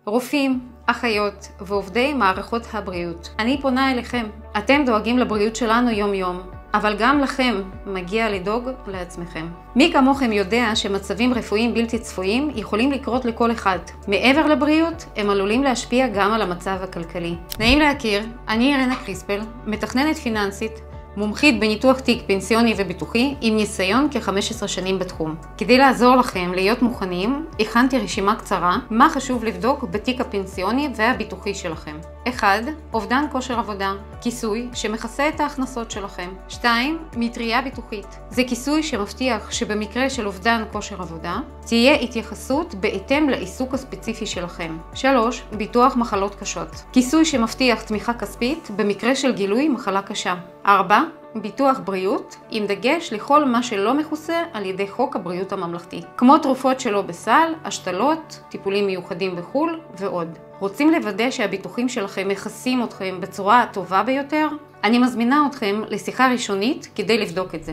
רופאים, אחיות ועובדי מערכות הבריאות. אני פונה אליכם. אתם דואגים לבריאות שלנו יום-יום, אבל גם לכם מגיע לדאוג לעצמכם. מי כמוכם יודע שמצבים רפואיים בלתי צפויים יכולים לקרות לכל אחד. מעבר לבריאות, הם עלולים להשפיע גם על המצב הכלכלי. נעים להכיר, אני אירנה קריספל, מתכננת פיננסית, מומחית בניתוח תיק פנסיוני וביטוחי עם ניסיון כ-15 שנים בתחום. כדי לעזור לכם להיות מוכנים, הכנתי רשימה קצרה מה חשוב לבדוק בתיק הפנסיוני והביטוחי שלכם. 1. אובדן כושר עבודה, כיסוי שמכסה את ההכנסות שלכם. 2. מטריה ביטוחית. זה כיסוי שמבטיח שבמקרה של אובדן כושר עבודה, תהיה התייחסות בהתאם לעיסוק הספציפי שלכם. 3. ביטוח מחלות קשות. כיסוי שמבטיח תמיכה כספית במקרה של גילוי מחלה קשה. 4. ביטוח בריאות, עם דגש לכל מה שלא מכוסה על ידי חוק הבריאות הממלכתי, כמו תרופות שלא בסל, השתלות, טיפולים מיוחדים בחול ועוד. רוצים לוודא שהביטוחים שלכם מכסים אתכם בצורה הטובה ביותר? אני מזמינה אתכם לשיחה ראשונית כדי לבדוק את זה.